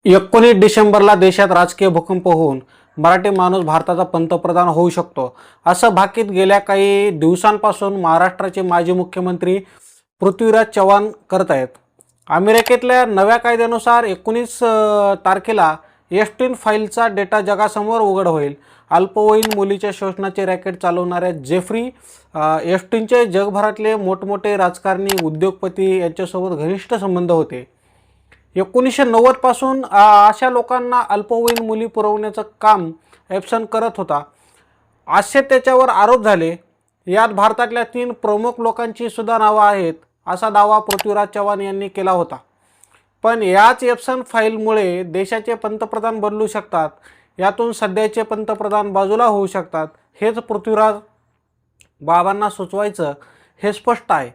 19 डिसेंबरला देशात राजकीय भूकंप होऊन मराठी माणूस भारताचा पंतप्रधान होऊ शकतो असं भाकीत गेल्या काही दिवसांपासून महाराष्ट्राचे माजी मुख्यमंत्री पृथ्वीराज चव्हाण करत आहेत। अमेरिकेतल्या नव्या कायद्यानुसार 19 तारखेला एप्स्टीन फाईलचा डेटा जगासमोर उघड होईल। अल्पवयीन मुलीच्या शोषणाचे रॅकेट चालवणाऱ्या जेफ्री एप्स्टीनचे जगभरातले मोठमोठे राजकारणी उद्योगपती यांच्यासोबत घनिष्ठ संबंध होते। 1990 पासून अशा लोकांना अल्पवयीन मुली पुरवण्याचं काम एप्स्टीन करत होता असे त्याच्यावर आरोप झाले। यात भारतातल्या 3 प्रमुख लोकांची सुद्धा नावं आहेत असा दावा पृथ्वीराज चव्हाण यांनी केला होता। पण याच एप्स्टीन फाईलमुळे देशाचे पंतप्रधान बदलू शकतात, यातून सध्याचे पंतप्रधान बाजूला होऊ शकतात हेच पृथ्वीराज बाबांना सुचवायचं हे स्पष्ट आहे।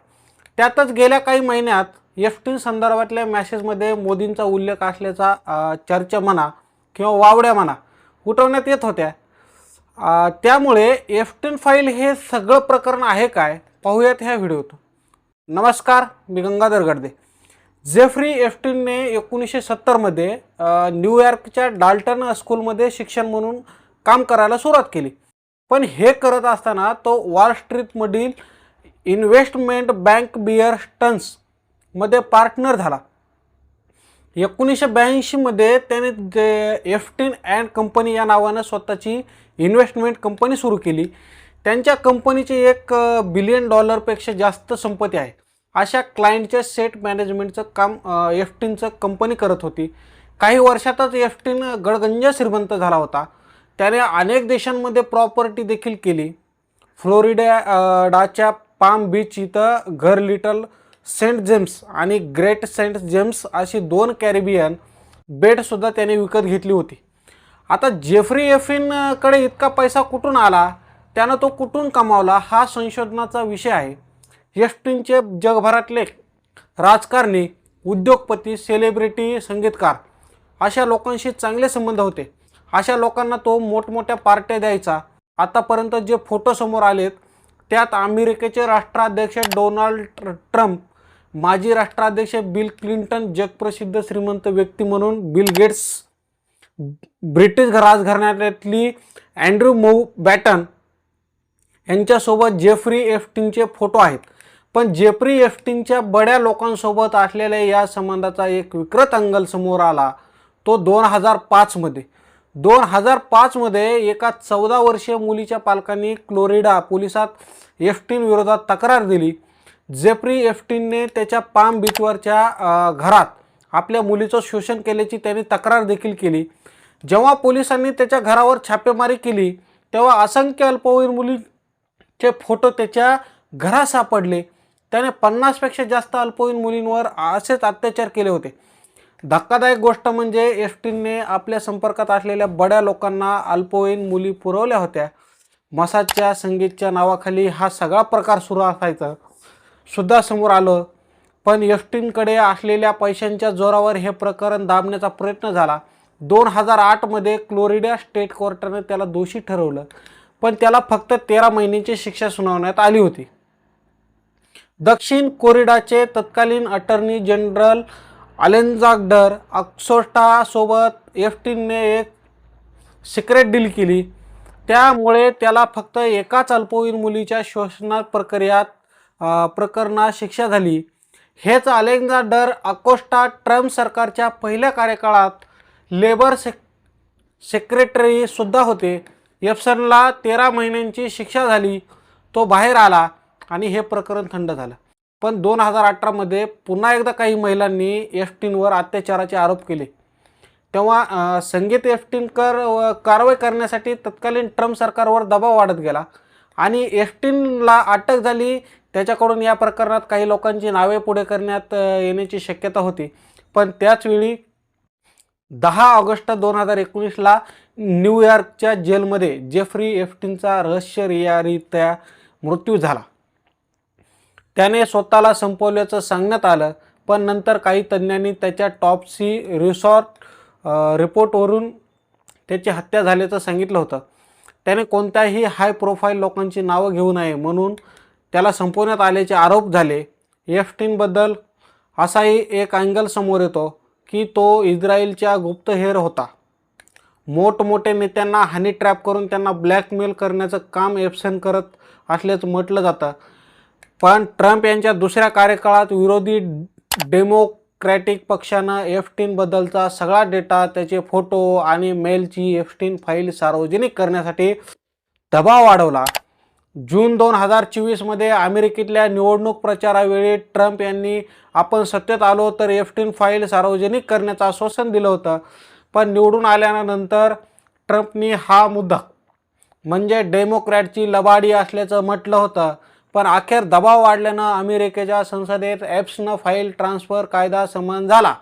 त्यातच गेल्या काही महिन्यात एप्स्टीन संदर्भातल्या मेसेजमध्ये मोदींचा उल्लेख असल्याचा चर्चा म्हणा किंवा वावड्या म्हणा उठवण्यात येत होत्या। त्यामुळे एप्स्टीन फाईल हे सगळं प्रकरण आहे काय पाहूयात ह्या व्हिडिओत। नमस्कार, मी गंगाधर गडदे। जेफ्री एप्स्टीनने 1970 मध्ये न्यूयॉर्कच्या डाल्टन स्कूलमध्ये शिक्षक म्हणून काम करायला सुरुवात केली। पण हे करत असताना तो वॉल स्ट्रीटमधील इन्व्हेस्टमेंट बँक बिअर स्टन्स मध्ये पार्टनर झाला। 1982 मध्ये त्याने एप्स्टीन अँड कंपनी या नावाने स्वतःची इन्व्हेस्टमेंट कंपनी सुरू केली। त्यांच्या कंपनीची $1 बिलियन पेक्षा जास्त संपत्ती आहे। अशा क्लायंटचे सेट मॅनेजमेंटचं काम एप्स्टीनचं कंपनी करत होती। काही वर्षातच एप्स्टीन गडगंज श्रीमंत झाला होता। त्याने अनेक देशांमध्ये प्रॉपर्टी देखील केली। फ्लोरिडाच्या पाम बीच इथं घर लिटल सेंट जेम्स आणि ग्रेट सेंट जेम्स अशी 2 कॅरिबियन बेटसुद्धा त्याने विकत घेतली होती। आता जेफ्री एप्स्टीनकडे इतका पैसा कुठून आला, त्यानं तो कुठून कमावला हा संशोधनाचा विषय आहे। एप्स्टीनचे जगभरातले राजकारणी, उद्योगपती, सेलिब्रिटी, संगीतकार अशा लोकांशी चांगले संबंध होते। अशा लोकांना तो मोठमोठ्या पार्ट्या द्यायचा। आतापर्यंत जे फोटो समोर आलेत त्यात अमेरिकेचे राष्ट्राध्यक्ष डोनाल्ड ट्रम्प, माजी राष्ट्राध्यक्ष बिल क्लिंटन, जगप्रसिद्ध श्रीमंत व्यक्ती म्हणून बिल गेट्स, ब्रिटिश राजघराण्यातली अँड्रू माउंटबॅटन यांच्यासोबत जेफ्री एप्स्टीनचे फोटो आहेत। पण जेफ्री एप्स्टीनच्या बड्या लोकांसोबत असलेल्या या संबंधाचा एक विकृत अंगल समोर आला तो 2005 मध्ये। 2005 मध्ये एका 14 वर्षीय मुलीच्या पालकांनी फ्लोरिडा पोलिसात एप्स्टीन विरोधात तक्रार दिली। जेफ्री एप्स्टीनने त्याच्या पाम बीचवरच्या घरात आपल्या मुलीचं शोषण केल्याची त्यांनी तक्रार देखील केली। जेव्हा पोलिसांनी त्याच्या घरावर छापेमारी केली तेव्हा असंख्य अल्पवयीन मुलींचे फोटो त्याच्या घरात सापडले। त्याने 50 पेक्षा जास्त अल्पवयीन मुलींवर असेच अत्याचार केले होते। धक्कादायक गोष्ट म्हणजे एप्स्टीनने आपल्या संपर्कात असलेल्या बड्या लोकांना अल्पवयीन मुली पुरवल्या होत्या। मसाजच्या संगीतच्या नावाखाली हा सगळा प्रकार सुरू असायचं सुद्धा समोर आलं। पण एप्स्टीनकडे असलेल्या पैशांच्या जोरावर हे प्रकरण दाबण्याचा प्रयत्न झाला। 2008 मध्ये फ्लोरिडा स्टेट कोर्टाने त्याला दोषी ठरवलं, पण त्याला फक्त 13 महिन्यांची शिक्षा सुनावण्यात आली होती। दक्षिण कोरिडाचे तत्कालीन अटर्नी जनरल अलेक्झांडर अकोस्टा सोबत एप्स्टीनने एक सिक्रेट डील केली। त्यामुळे त्याला फक्त एकाच अल्पवयीन मुलीच्या शोषण प्रकरणात शिक्षा झाली। हेच अलेक्झांडर अकोस्टा ट्रम्प सरकारच्या पहिल्या कार्यकाळात लेबर सेक्रेटरी सुद्धा होते। एप्स्टीनला 13 महिन्यांची शिक्षा झाली, तो बाहेर आला आणि हे प्रकरण थंड झालं। पण 2018 मध्ये पुन्हा एकदा काही महिलांनी एप्स्टीनवर अत्याचाराचे आरोप केले। तेव्हा संगीत एप्स्टीनकर कारवाई करण्यासाठी तत्कालीन ट्रम्प सरकारवर दबाव वाढत गेला आणि एप्स्टीनला अटक झाली। त्याच्याकडून या प्रकरणात काही लोकांची नावे पुढे करण्यात येण्याची शक्यता होती। पण त्याचवेळी 10 ऑगस्ट 2019ला न्यूयॉर्कच्या जेलमध्ये जेफ्री एप्स्टीनचा रहस्यरित्या मृत्यू झाला। त्याने स्वतःला संपवल्याचं सांगण्यात आलं, पण नंतर काही तज्ज्ञांनी त्याच्या टॉप्सी रिपोर्टवरून त्याची हत्या झाल्याचं सांगितलं होतं। त्याने कोणत्याही हाय प्रोफाईल लोकांची नावं घेऊ नये म्हणून त्याला संपवण्यात आल्याचे आरोप झाले। एप्स्टीनबद्दल असाही एक अँगल समोर येतो की तो इस्रायलच्या गुप्तहेर होता. मोठमोठ्या नेत्यांना हनी ट्रॅप करून त्यांना ब्लॅकमेल करण्याचं काम एप्सन करत असल्याचं म्हटलं जातं. पण ट्रम्प यांच्या दुसऱ्या कार्यकाळात विरोधी डेमोक्रॅटिक पक्षानं एप्स्टीनबद्दलचा सगळा डेटा, त्याचे फोटो आणि मेलची एप्स्टीन फाईल सार्वजनिक करण्यासाठी दबाव वाढवला. जून 2024मध्ये अमेरिकेतल्या निवडणूक प्रचारावेळी ट्रम्प यांनी आपण सत्तेत आलो तर एप्स्टीन फाईल सार्वजनिक करण्याचं आश्वासन दिलं होतं. पण निवडून आल्यानंतर ट्रम्पनी हा मुद्दा म्हणजे डेमोक्रॅटची लबाडी असल्याचं म्हटलं होतं. पण अखेर दबाव वाढल्यानं अमेरिकेच्या संसदेत एप्स्टीन फाईल ट्रान्सफर कायदा संमत झाला.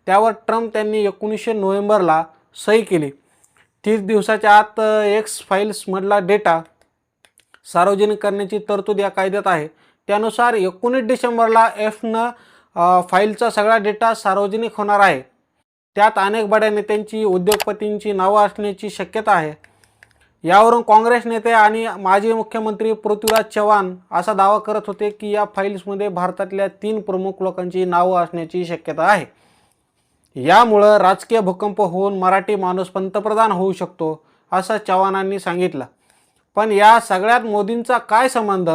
त्यावर ट्रम्प त्यांनी 19 नोव्हेंबरला सही केली. 30 दिवसाच्या आत एक्स फाईल्समधला डेटा सार्वजनिक करण्याची तरतूद या कायद्यात आहे. त्यानुसार 19 डिसेंबरला एप्स्टीन फाईलचा सगळा डेटा सार्वजनिक होणार आहे. त्यात अनेक बड्या नेत्यांची, उद्योगपतींची नावं असण्याची शक्यता आहे. यावरून काँग्रेस नेते आणि माजी मुख्यमंत्री पृथ्वीराज चव्हाण असा दावा करत होते की या फाईल्समध्ये भारतातल्या 3 प्रमुख लोकांची नावं असण्याची शक्यता आहे. यामुळं राजकीय भूकंप होऊन मराठी माणूस पंतप्रधान होऊ शकतो असं चव्हाणांनी सांगितलं. पण या सगळ्यात मोदींचा काय संबंध?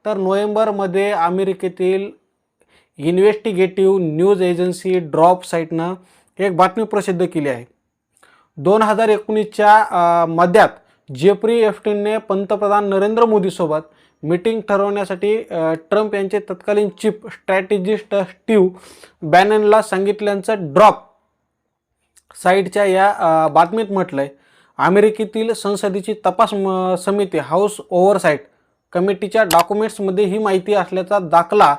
तर नोव्हेंबरमध्ये अमेरिकेतील इन्व्हेस्टिगेटिव्ह न्यूज एजन्सी ड्रॉप साईटनं एक बातमी प्रसिद्ध केली आहे. 2019च्या मध्यात जेफ्री एप्स्टीनने पंतप्रधान नरेंद्र मोदीसोबत मीटिंग ठरवण्यासाठी ट्रम्प यांचे तत्कालीन चीफ स्ट्रॅटेजिस्ट स्टीव्ह बॅननला सांगितल्याचं ड्रॉप साईटच्या या बातमीत म्हटलं आहे. अमेरिकेतील संसदेची तपास समिती हाऊस ओव्हरसाईट कमिटीच्या डॉक्युमेंट्समध्ये ही माहिती असल्याचा दाखला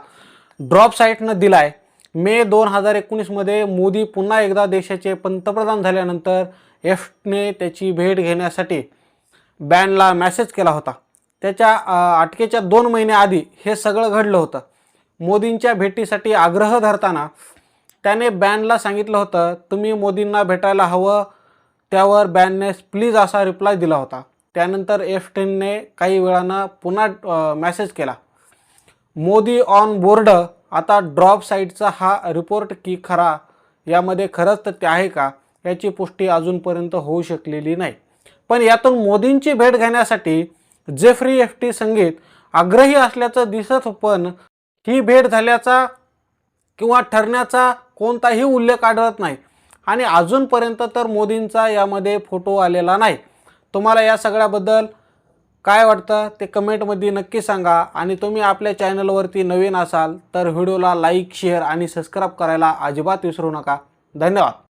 ड्रॉप साईटनं दिला आहे. मे 2019मध्ये मोदी पुन्हा एकदा देशाचे पंतप्रधान झाल्यानंतर एप्स्टीनने त्याची भेट घेण्यासाठी बॅनला मेसेज केला होता. त्याच्या अटकेच्या 2 महिन्याआधी हे सगळं घडलं होतं. मोदींच्या भेटीसाठी आग्रह धरताना त्याने बॅनला सांगितलं होतं तुम्ही मोदींना भेटायला हवं. त्यावर बॅनने प्लीज असा रिप्लाय दिला होता. त्यानंतर एप्स्टीनने काही वेळानं पुन्हा मेसेज केला मोदी ऑन बोर्ड. आता ड्रॉप साईटचा हा रिपोर्ट की खरा यामध्ये खरंच तथ्य आहे का याची पुष्टी अजूनपर्यंत होऊ शकलेली नाही. पण यातून मोदींची भेट घेण्यासाठी जेफ्री एप्स्टीन संगीत आग्रही असल्याचं दिसत, पण ही भेट झाल्याचा किंवा ठरण्याचा कोणताही उल्लेख आढळत नाही आणि अजूनपर्यंत तर मोदींचा यामध्ये फोटो आलेला नाही. तुम्हाला या सगळ्याबद्दल काय वाटतं ते कमेंटमध्ये नक्की सांगा. आणि तुम्ही आपल्या चॅनलवरती नवीन असाल तर व्हिडिओला लाईक, शेअर आणि सबस्क्राईब करायला अजिबात विसरू नका. धन्यवाद.